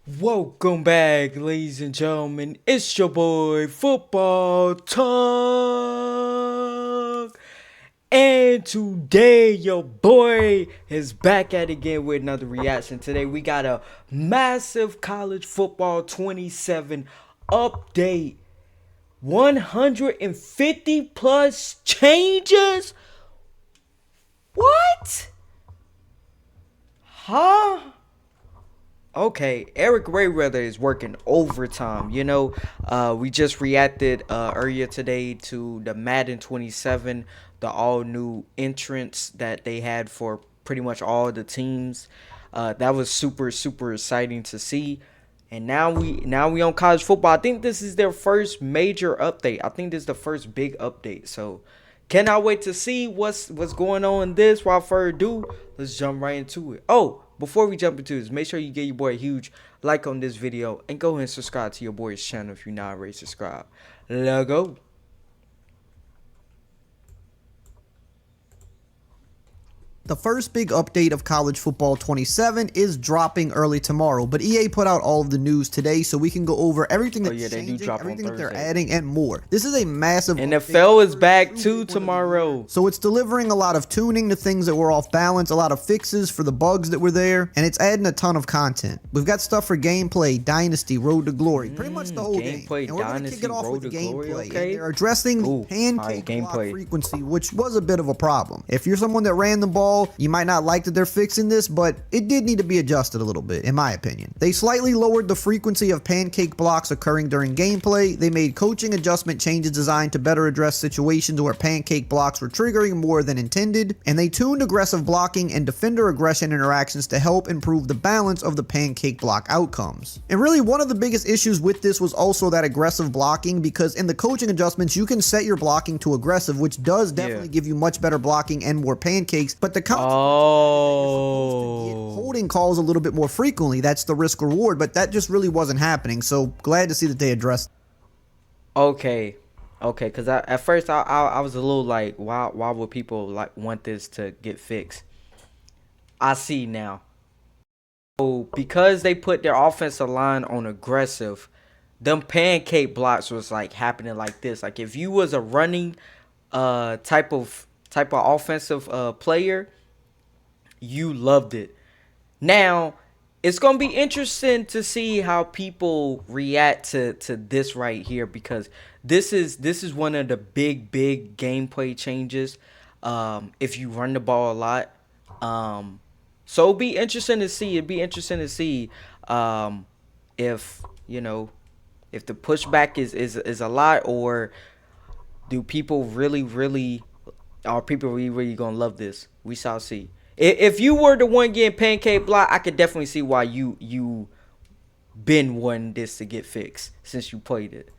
Welcome back, ladies and gentlemen. It's your boy Football Talk. And today, your boy is back at it again with another reaction. Today, we got a massive college football 27 update. 150 plus changes? What? Huh? Okay, Eric Rayweather is working overtime. We just reacted earlier today to the Madden 27, the all new entrance that they had for pretty much all the teams. That was super exciting to see. And now we on college football. I think this is their first major update. I think this is the first big update. So cannot wait to see what's going on in this. Without further ado, let's jump right into it. Oh, before we jump into this, make sure you give your boy a huge like on this video and go ahead and subscribe to your boy's channel if you're not already subscribed. Let's go. The first big update of College Football 27 is dropping early tomorrow, but EA put out all of the news today so we can go over everything that's changing, everything that they're adding, and more. This is a massive NFL is back too tomorrow. So it's delivering a lot of tuning to things that were off balance, a lot of fixes for the bugs that were there, and it's adding a ton of content. We've got stuff for gameplay, Dynasty, Road to Glory, pretty much the whole game. And we're going to kick it off with gameplay. Okay? They're addressing the pancake block frequency, which was a bit of a problem. If you're someone that ran the ball, you might not like that they're fixing this, but it did need to be adjusted a little bit, in my opinion. They slightly lowered the frequency of pancake blocks occurring during gameplay. They made coaching adjustment changes designed to better address situations where pancake blocks were triggering more than intended, and they tuned aggressive blocking and defender aggression interactions to help improve the balance of the pancake block outcomes. And really, one of the biggest issues with this was also that aggressive blocking, because in the coaching adjustments, you can set your blocking to aggressive, which does definitely give you much better blocking and more pancakes, but the holding calls a little bit more frequently. That's the risk reward, but that just really wasn't happening. So glad to see that they addressed. Okay, because at first I was a little like, why would people like want this to get fixed? I see now. So because they put their offensive line on aggressive, them pancake blocks was like happening like this. Like if you was a running type of offensive player, you loved it. Now it's gonna be interesting to see how people react to this right here, because this is one of the big gameplay changes if you run the ball a lot. So it'll be interesting to see. If if the pushback is a lot, or do people really are people really gonna love this? We shall see. If you were the one getting pancake block, I could definitely see why you been wanting this to get fixed since you played it.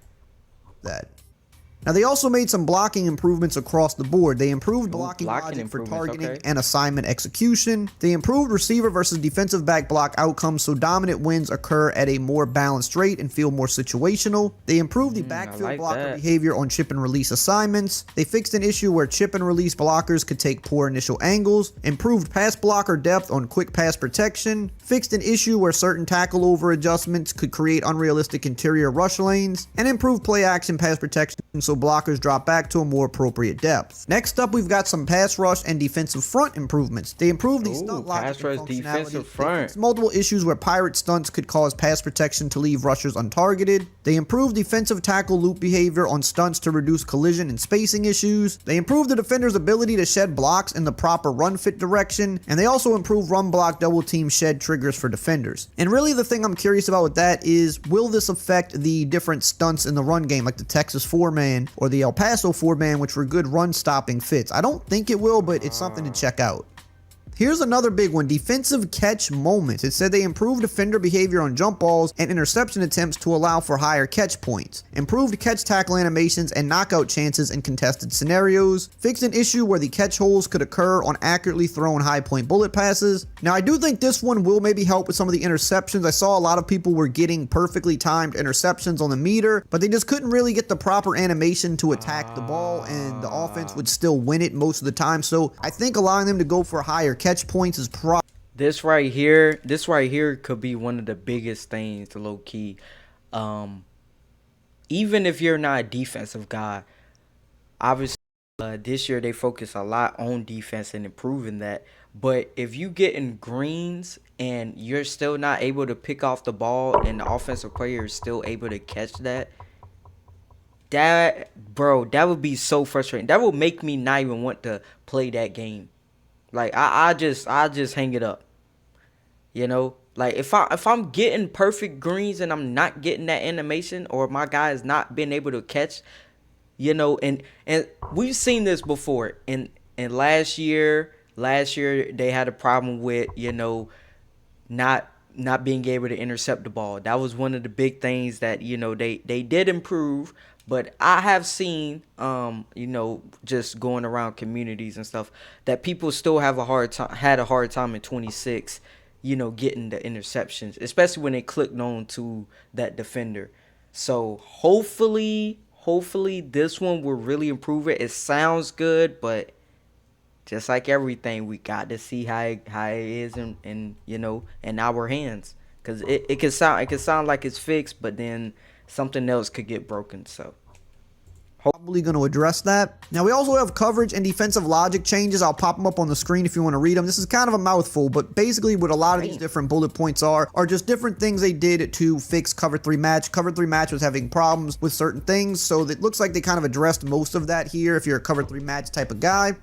Now, they also made some blocking improvements across the board. They improved blocking logic for targeting and assignment execution. They improved receiver versus defensive back block outcomes so dominant wins occur at a more balanced rate and feel more situational. They improved the backfield blocker behavior on chip and release assignments. They fixed an issue where chip and release blockers could take poor initial angles. Improved pass blocker depth on quick pass protection. Fixed an issue where certain tackle over adjustments could create unrealistic interior rush lanes. And improved play action pass protection so blockers drop back to a more appropriate depth. Next up, we've got some pass rush and defensive front improvements. They improved the stunt logic and functionality. Defensive front. They fixed multiple issues where pirate stunts could cause pass protection to leave rushers untargeted. They improved defensive tackle loop behavior on stunts to reduce collision and spacing issues. They improved the defender's ability to shed blocks in the proper run fit direction, and they also improved run block double team shed triggers for defenders. And really, the thing I'm curious about with that is, will this affect the different stunts in the run game, like the Texas 4-man or the El Paso 4-man, which were good run stopping fits? I don't think it will, but it's something to check out. Here's another big one, defensive catch moments. It said they improved defender behavior on jump balls and interception attempts to allow for higher catch points. Improved catch tackle animations and knockout chances in contested scenarios. Fixed an issue where the catch holes could occur on accurately thrown high point bullet passes. Now, I do think this one will maybe help with some of the interceptions. I saw a lot of people were getting perfectly timed interceptions on the meter, but they just couldn't really get the proper animation to attack the ball, and the offense would still win it most of the time. So I think allowing them to go for higher catch points is this right here could be one of the biggest things, low key. Even if you're not a defensive guy, obviously this year they focus a lot on defense and improving that. But if you get in greens and you're still not able to pick off the ball and the offensive player is still able to catch that, that would be so frustrating. That would make me not even want to play that game. Like I just hang it up. You know, like if I'm getting perfect greens and I'm not getting that animation, or my guy is not being able to catch, you know, and we've seen this before. And last year they had a problem with, you know, not being able to intercept the ball. That was one of the big things that, you know, they did improve. But I have seen, you know, just going around communities and stuff, that people still had a hard time in 26, you know, getting the interceptions, especially when they clicked on to that defender. So hopefully this one will really improve it. It sounds good, but just like everything, we got to see how it is in you know, in our hands, because it can sound like it's fixed, but then something else could get broken. So probably going to address that. Now, we also have coverage and defensive logic changes. I'll pop them up on the screen if you want to read them. This is kind of a mouthful, but basically what a lot of these different bullet points are just different things they did to fix cover 3 match. Cover 3 match was having problems with certain things, so it looks like they kind of addressed most of that here if you're a cover 3 match type of guy.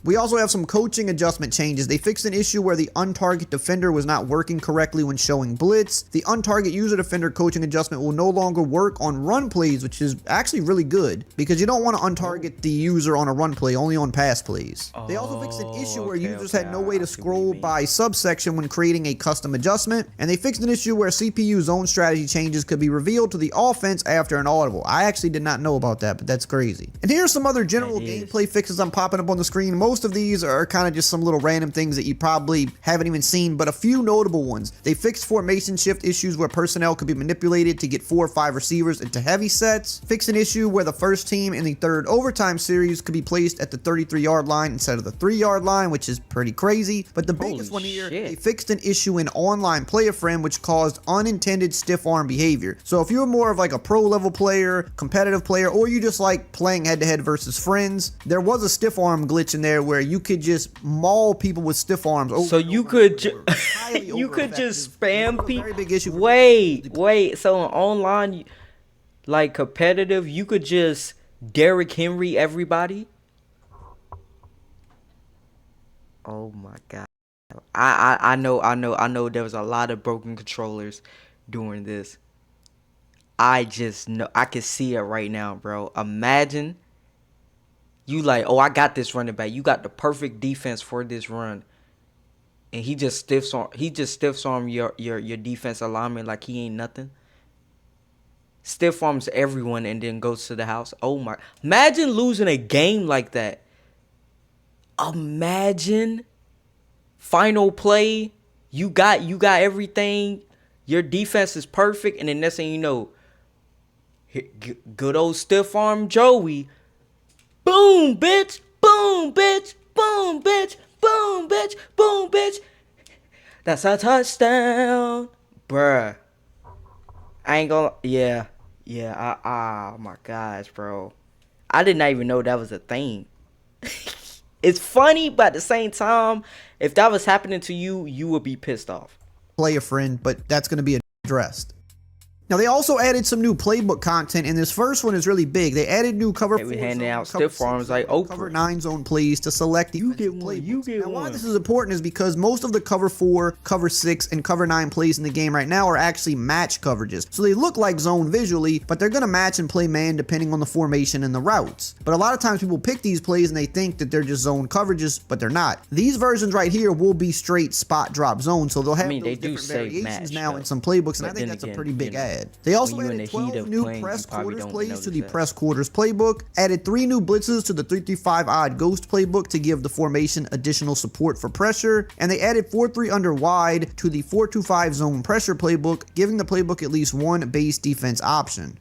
We also have some coaching adjustment changes. They fixed an issue where the untarget defender was not working correctly when showing blitz. The untarget user defender coaching adjustment will no longer work on run plays, which is actually really good because you don't want to untarget the user on a run play, only on pass plays. They also fixed an issue where users had no way to scroll by subsection when creating a custom adjustment. And they fixed an issue where CPU zone strategy changes could be revealed to the offense after an audible. I actually did not know about that, but that's crazy. And here's some other general gameplay fixes I'm popping up on the screen. Most of these are kind of just some little random things that you probably haven't even seen, but a few notable ones. They fixed formation shift issues where personnel could be manipulated to get 4 or 5 receivers into heavy sets. Fixed an issue where the first team in the third overtime series could be placed at the 33-yard line instead of the 3-yard line, which is pretty crazy. But the biggest one here, they fixed an issue in online player friend which caused unintended stiff arm behavior. So if you're more of like a pro level player, competitive player, or you just like playing head to head versus friends, there was a stiff arm glitch in there where you could just maul people with stiff arms. So you could you could just spam people. Wait. So online, like competitive, you could just Derrick Henry everybody. Oh my god. I know there was a lot of broken controllers during this. I just know, I can see it right now, bro. Imagine you like, oh, I got this running back. You got the perfect defense for this run, and he just stiffs arm your defense alignment like he ain't nothing. Stiff arms everyone and then goes to the house. Oh my! Imagine losing a game like that. Imagine final play. You got everything. Your defense is perfect, and then next thing you know, good old stiff arm Joey. Boom, bitch. Boom, bitch. Boom, bitch. Boom, bitch. Boom, bitch. That's a touchdown. Bruh. I ain't gonna... Yeah. Oh, my gosh, bro. I did not even know that was a thing. It's funny, but at the same time, if that was happening to you, you would be pissed off. Play a friend, but that's going to be addressed. Now, they also added some new playbook content, and this first one is really big. They added new cover 4 handing out stiff arms like Oprah. Cover 9 zone plays to select defensive playbooks. Now, why this is important is because most of the cover 4, cover 6, and cover 9 plays in the game right now are actually match coverages. So they look like zone visually, but they're going to match and play man depending on the formation and the routes. But a lot of times people pick these plays and they think that they're just zone coverages, but they're not. These versions right here will be straight spot drop zone, so they'll have those different variations now in some playbooks, and I think that's a pretty big add. They also added 12 new press quarters plays to the press quarters playbook, added 3 new blitzes to the 3-3-5 odd ghost playbook to give the formation additional support for pressure, and they added 4-3 under wide to the 4-2-5 zone pressure playbook, giving the playbook at least one base defense option.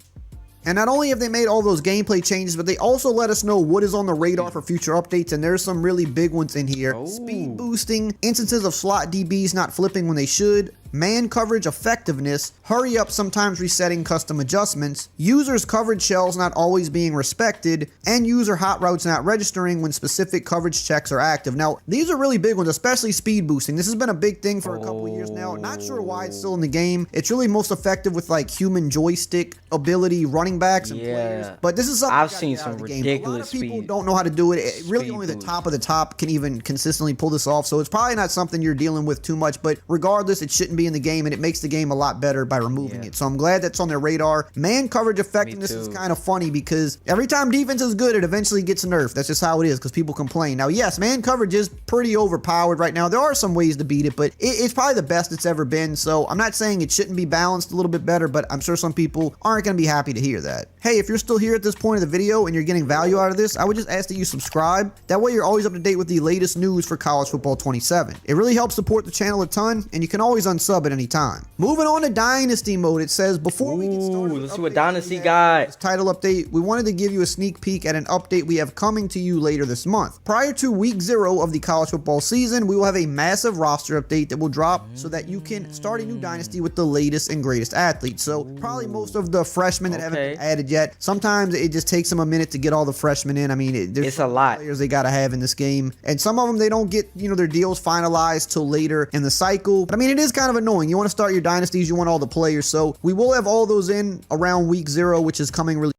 And not only have they made all those gameplay changes, but they also let us know what is on the radar for future updates, and there's some really big ones in here. Speed boosting, instances of slot DBs not flipping when they should, man coverage effectiveness, hurry up sometimes resetting custom adjustments, users coverage shells not always being respected, and user hot routes not registering when specific coverage checks are active. Now, these are really big ones, especially speed boosting. This has been a big thing for a couple of years now. Not sure why it's still in the game. It's really most effective with like human joystick ability running backs and players. But this is something I've seen some ridiculous a lot of people don't know how to do it. Really only the top of the top can even consistently pull this off. So it's probably not something you're dealing with too much, but regardless, it shouldn't be in the game, and it makes the game a lot better by removing it. So I'm glad that's on their radar. Man coverage effectiveness is kind of funny because every time defense is good, it eventually gets nerfed. That's just how it is because people complain. Now, yes, man coverage is pretty overpowered right now. There are some ways to beat it, but it's probably the best it's ever been. So I'm not saying it shouldn't be balanced a little bit better, but I'm sure some people aren't going to be happy to hear that. Hey, if you're still here at this point of the video and you're getting value out of this, I would just ask that you subscribe. That way you're always up to date with the latest news for College Football 27. It really helps support the channel a ton, and you can always unsub at any time. Moving on to Dynasty mode, it says, before we get started, let's see what Dynasty got. This title update, we wanted to give you a sneak peek at an update we have coming to you later this month. Prior to week 0 of the college football season, we will have a massive roster update that will drop so that you can start a new Dynasty with the latest and greatest athletes. So probably most of the freshmen that haven't been added yet. Sometimes it just takes them a minute to get all the freshmen in. I mean, there's a lot players they got to have in this game, and some of them they don't get, their deals finalized till later in the cycle. But I mean, it is kind of annoying. You want to start your dynasties, you want all the players, so we will have all those in around week 0, which is coming really.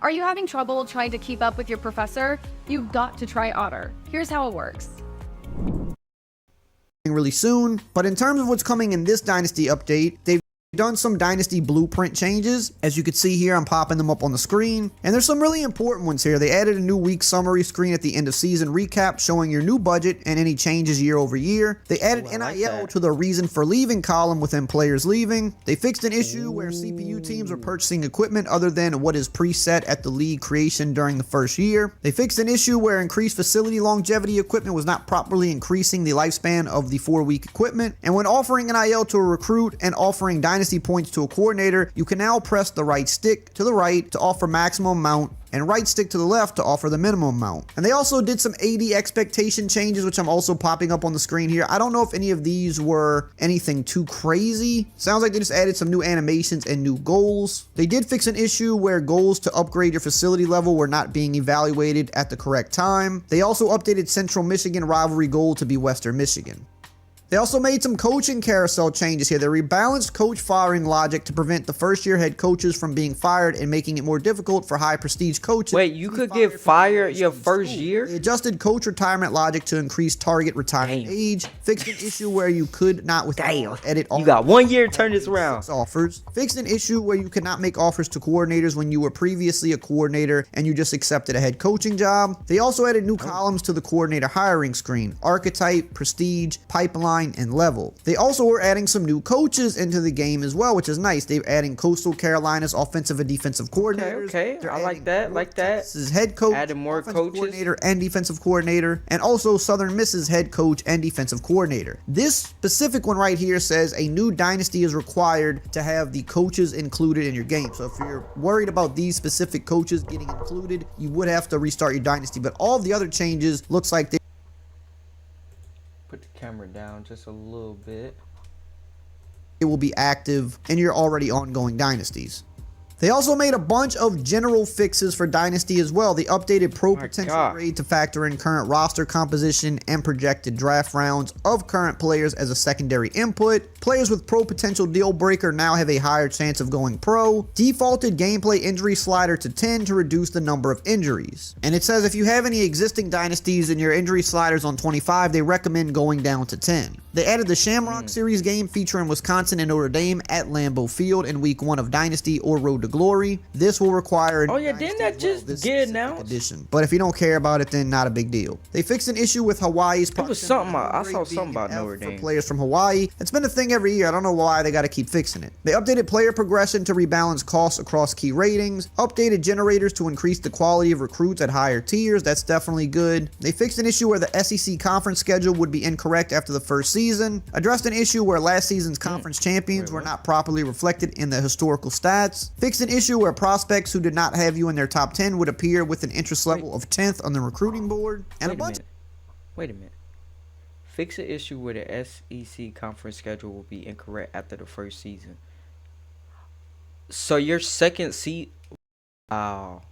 Are you having trouble trying to keep up with your professor? You've got to try Otter. Here's how it works. Really soon, but in terms of what's coming in this Dynasty update, they've done some Dynasty blueprint changes. As you can see here, I'm popping them up on the screen, and there's some really important ones here. They added a new week summary screen at the end of season recap showing your new budget and any changes year over year. They added NIL to the reason for leaving column within players leaving. They fixed an issue where CPU teams are purchasing equipment other than what is preset at the league creation during the first year. They fixed an issue where increased facility longevity equipment was not properly increasing the lifespan of the 4-week equipment. And when offering NIL to a recruit and offering Dynasty points to a coordinator, you can now press the right stick to the right to offer maximum amount and right stick to the left to offer the minimum amount. And they also did some AD expectation changes, which I'm also popping up on the screen here. I don't know if any of these were anything too crazy. Sounds like they just added some new animations and new goals. They did fix an issue where goals to upgrade your facility level were not being evaluated at the correct time. They also updated Central Michigan rivalry goal to be Western Michigan. They also made some coaching carousel changes here. They rebalanced coach firing logic to prevent the first-year head coaches from being fired and making it more difficult for high-prestige coaches. Wait, you could get fired your first year? They adjusted coach retirement logic to increase target retirement age. Fixed an issue where you could not edit all. You got 1 year to turn this around. Offers. Fixed an issue where you could not make offers to coordinators when you were previously a coordinator and you just accepted a head coaching job. They also added new columns to the coordinator hiring screen: archetype, prestige, pipeline, and level. They also were adding some new coaches into the game as well, which is nice. They're adding Coastal Carolina's offensive and defensive coordinators. Okay. I like that. This is head coach, added more coaches, coordinator, and defensive coordinator, and also Southern Miss's head coach and defensive coordinator. This specific one right here says a new Dynasty is required to have the coaches included in your game. So if you're worried about these specific coaches getting included, you would have to restart your Dynasty. But all the other changes looks like they put the camera down just a little bit. It will be active in your already ongoing dynasties. They also made a bunch of general fixes for Dynasty as well. They updated pro potential grade to factor in current roster composition and projected draft rounds of current players as a secondary input. Players with pro potential deal breaker now have a higher chance of going pro. Defaulted gameplay injury slider to 10 to reduce the number of injuries. And it says if you have any existing dynasties and your injury sliders on 25, they recommend going down to 10. They added the Shamrock Series game featuring Wisconsin and Notre Dame at Lambeau Field in week 1 of Dynasty or Road to Glory. This will require didn't that just get announced? Edition. But if you don't care about it, then not a big deal. They fixed an issue with Hawaii's It was something I saw something about Notre Dame for players from Hawaii. It's been a thing every year. I don't know why they got to keep fixing it. They updated player progression to rebalance costs across key ratings. Updated generators to increase the quality of recruits at higher tiers. That's definitely good. They fixed an issue where the SEC conference schedule would be incorrect after the first season. season, addressed an issue where last season's conference champions were not properly reflected in the historical stats, fixed an issue where prospects who did not have you in their top 10 would appear with an interest level of 10th on the recruiting board, and Wait a minute. Fix an issue where the SEC conference schedule will be incorrect after the first season. So your second seat, wow.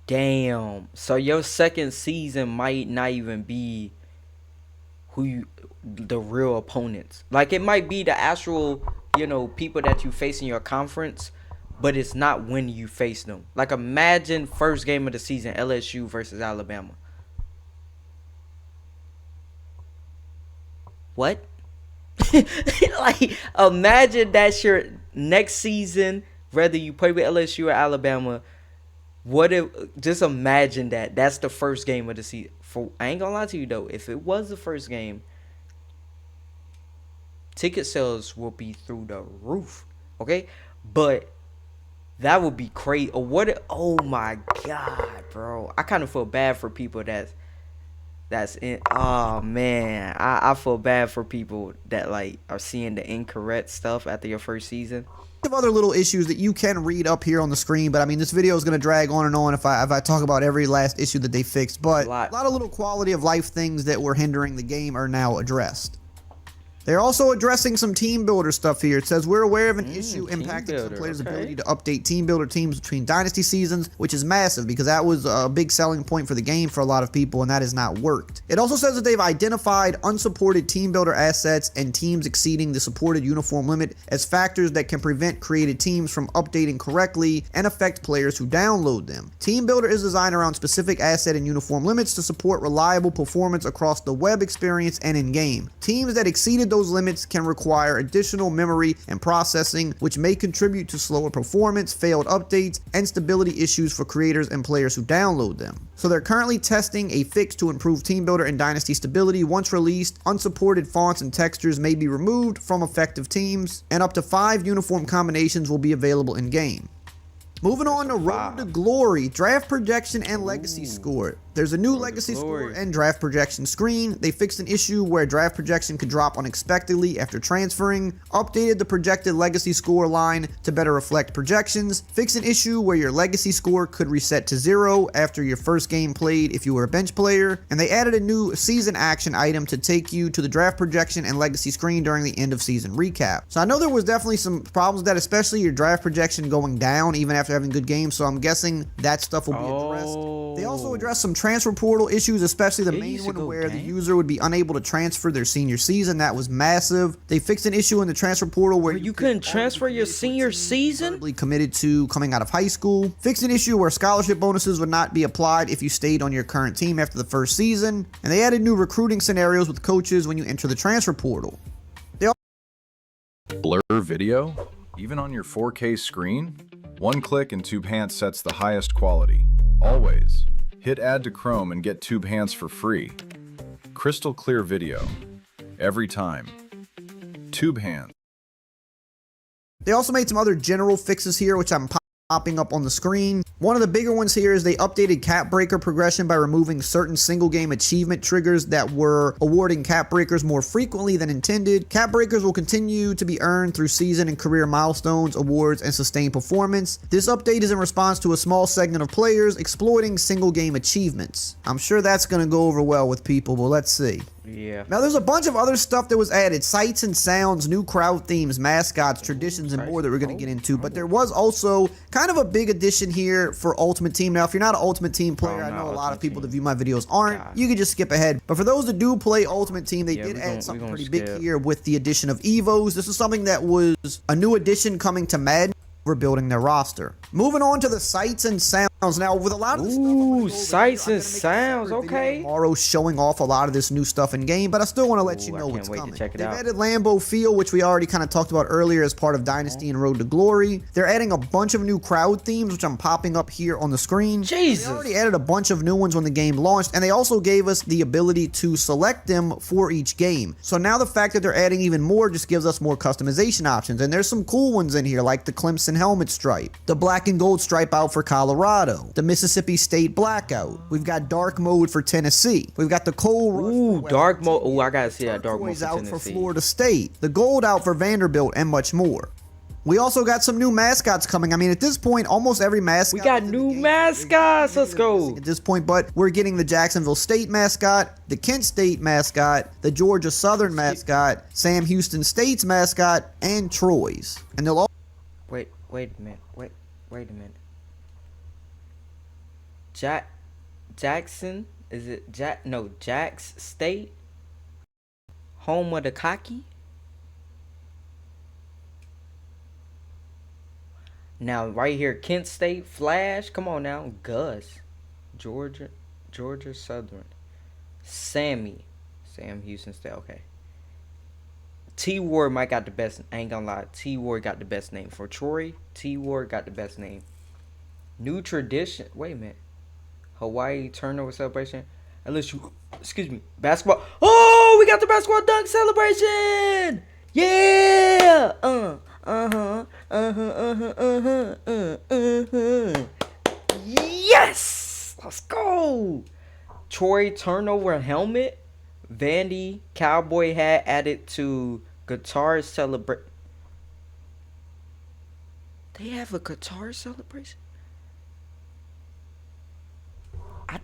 Damn. So your second season might not even be the real opponents. Like, it might be the actual, people that you face in your conference, but it's not when you face them. Like, imagine first game of the season, LSU versus Alabama. What? Like, imagine that's your next season, whether you play with LSU or Alabama. What if, just imagine that's the first game of the season. I ain't gonna lie to you though, if it was the first game, ticket sales will be through the roof. Okay? But that would be crazy. Oh my God, bro. I kind of feel bad for people that's in. Oh man, I feel bad for people that like are seeing the incorrect stuff after your first season. Of other little issues that you can read up here on the screen, but I mean, this video is going to drag on and on if I talk about every last issue that they fixed, but a lot of little quality of life things that were hindering the game are now addressed. They're also addressing some team builder stuff here. It says, we're aware of an issue impacting some players' ability to update team builder teams between dynasty seasons, which is massive because that was a big selling point for the game for a lot of people, and that has not worked. It also says that they've identified unsupported team builder assets and teams exceeding the supported uniform limit as factors that can prevent created teams from updating correctly and affect players who download them. Team builder is designed around specific asset and uniform limits to support reliable performance across the web experience and in-game. Teams that exceeded those limits can require additional memory and processing, which may contribute to slower performance, failed updates, and stability issues for creators and players who download them. So they're currently testing a fix to improve team builder and dynasty stability. Once released, unsupported fonts and textures may be removed from effective teams, and up to 5 uniform combinations will be available in game. Moving on to Road to Glory, draft projection and legacy score. There's a new legacy score and draft projection screen. They fixed an issue where draft projection could drop unexpectedly after transferring, updated the projected legacy score line to better reflect projections, fixed an issue where your legacy score could reset to 0 after your first game played if you were a bench player, and they added a new season action item to take you to the draft projection and legacy screen during the end of season recap. So I know there was definitely some problems with that, especially your draft projection going down even after having good games, so I'm guessing that stuff will be addressed. They also addressed some transfer portal issues, especially the main one where the user would be unable to transfer their senior season. That was massive. They fixed an issue in the transfer portal where you couldn't transfer your senior season? Committed to coming out of high school. Fixed an issue where scholarship bonuses would not be applied if you stayed on your current team after the first season. And they added new recruiting scenarios with coaches when you enter the transfer portal. Blur video? Even on your 4K screen? One click and TubeHance sets the highest quality. Always. Hit add to Chrome and get TubeHance for free. Crystal clear video. Every time. TubeHance. They also made some other general fixes here, which I'm popping up on the screen. One of the bigger ones here is they updated cap breaker progression by removing certain single game achievement triggers that were awarding cap breakers more frequently than intended. Cap breakers will continue to be earned through season and career milestones, awards, and sustained performance. This update is in response to a small segment of players exploiting single game achievements. I'm sure that's going to go over well with people, but let's see. Yeah. Now there's a bunch of other stuff that was added. Sights and sounds, new crowd themes, mascots, traditions, and more that we're going to get into. But there was also kind of a big addition here for Ultimate Team. Now, if you're not an Ultimate Team player, I know a lot of people that view my videos aren't. You can just skip ahead. But for those that do play Ultimate Team, they did add something pretty big here with the addition of Evos. This is something that was a new addition coming to Madden. We're building their roster. Moving on to the sights and sounds. Now, with a lot of the stuff sights and sounds, okay. Tomorrow showing off a lot of this new stuff in game, but I still want to let you know what's coming. They've added Lambeau Field, which we already kind of talked about earlier as part of Dynasty and Road to Glory. They're adding a bunch of new crowd themes, which I'm popping up here on the screen. Jesus. They already added a bunch of new ones when the game launched, and they also gave us the ability to select them for each game. So now the fact that they're adding even more just gives us more customization options, and there's some cool ones in here, like the Clemson and helmet stripe. The black and gold stripe out for Colorado. The Mississippi State blackout. We've got dark mode for Tennessee. We've got the cold rush for West dark mode. Virginia. Ooh, I gotta see that dark mode Turquoise for out Tennessee. for Florida State. The gold out for Vanderbilt, and much more. We also got some new mascots coming. I mean, at this point, almost every mascot. We got new mascots. Let's go. At this point, but we're getting the Jacksonville State mascot, the Kent State mascot, the Georgia Southern mascot, Sam Houston State's mascot, and Troy's. And they'll all. Wait a minute. Wait a minute. Jackson? Is it Jax State? Home of the cocky? Now, right here, Kent State, Flash. Come on now. Gus. Georgia Southern. Sam Houston State. Okay. T Ward might got the best. I ain't gonna lie. T Ward got the best name. For Troy, T Ward got the best name. New tradition. Wait a minute. Hawaii turnover celebration. LSU. Excuse me. Basketball. Oh, we got the basketball dunk celebration. Yeah. Yes! Let's go! Troy turnover helmet. Vandy cowboy hat added to guitar celebration. They have a guitar celebration? I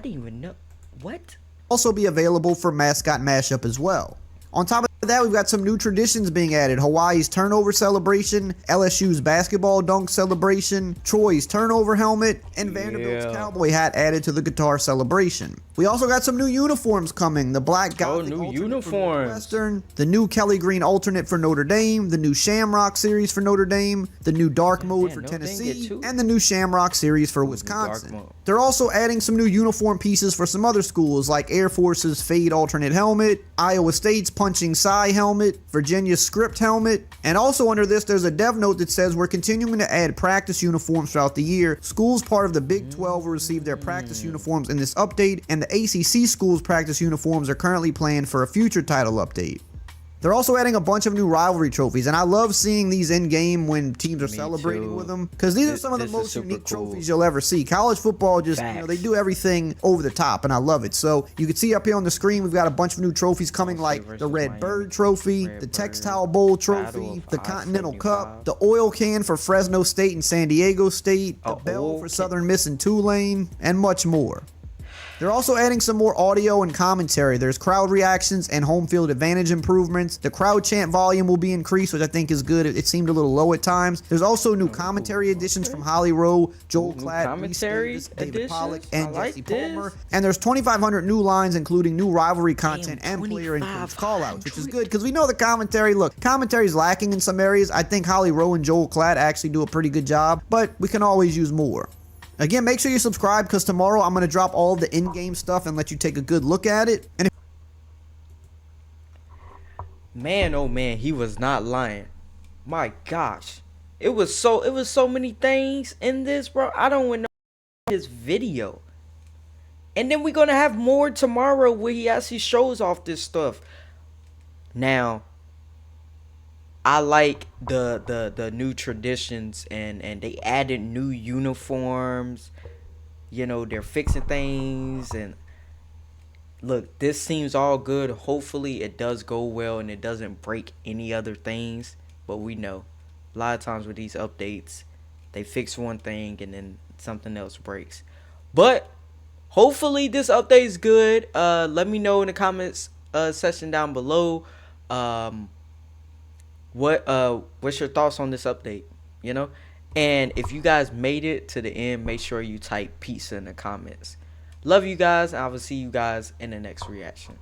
didn't even know. What? Also be available for mascot mashup as well. On top of that, we've got some new traditions being added. Hawaii's turnover celebration, LSU's basketball dunk celebration, Troy's turnover helmet, and Vanderbilt's cowboy hat added to the guitar celebration. We also got some new uniforms coming. The black Gothic new alternate uniforms. for Northwestern, the new Kelly Green alternate for Notre Dame, the new Shamrock series for Notre Dame, the new dark mode for Tennessee, and the new Shamrock series for Wisconsin. They're also adding some new uniform pieces for some other schools like Air Force's Fade alternate helmet, Iowa State's Punching Psy helmet, Virginia's Script helmet, and also under this there's a dev note that says we're continuing to add practice uniforms throughout the year. Schools part of the Big 12 will receive their practice uniforms in this update, and the ACC schools practice uniforms are currently planned for a future title update. They're also adding a bunch of new rivalry trophies, and I love seeing these in-game when teams are celebrating with them, because these are some of the most unique trophies you'll ever see. College football just, they do everything over the top, and I love it. So you can see up here on the screen, we've got a bunch of new trophies coming, like the Red Bird Trophy, the Textile Bowl Trophy, the Continental Cup, the oil can for Fresno State and San Diego State, the bell for Southern Miss and Tulane, and much more. They're also adding some more audio and commentary. There's crowd reactions and home field advantage improvements. The crowd chant volume will be increased, which I think is good. It seemed a little low at times. There's also new commentary additions from Holly Rowe, Joel Klatt, Reese Davis, David Pollack, and Jesse Palmer. And there's 2,500 new lines, including new rivalry content and player influence callouts, which is good because we know the commentary. Look, commentary's lacking in some areas. I think Holly Rowe and Joel Klatt actually do a pretty good job, but we can always use more. Again, make sure you subscribe because tomorrow I'm going to drop all of the in-game stuff and let you take a good look at it. And man, oh man, he was not lying. My gosh. It was so many things in this, bro. I don't even know this video. And then we're going to have more tomorrow where he actually shows off this stuff. Now, I like the new traditions and they added new uniforms. You know, they're fixing things and look, this seems all good. Hopefully it does go well and it doesn't break any other things. But we know a lot of times with these updates, they fix one thing and then something else breaks. But hopefully this update is good. Let me know in the comments section down below. What's your thoughts on this update, you know? And if you guys made it to the end, make sure you type pizza in the comments. Love you guys, and I will see you guys in the next reaction.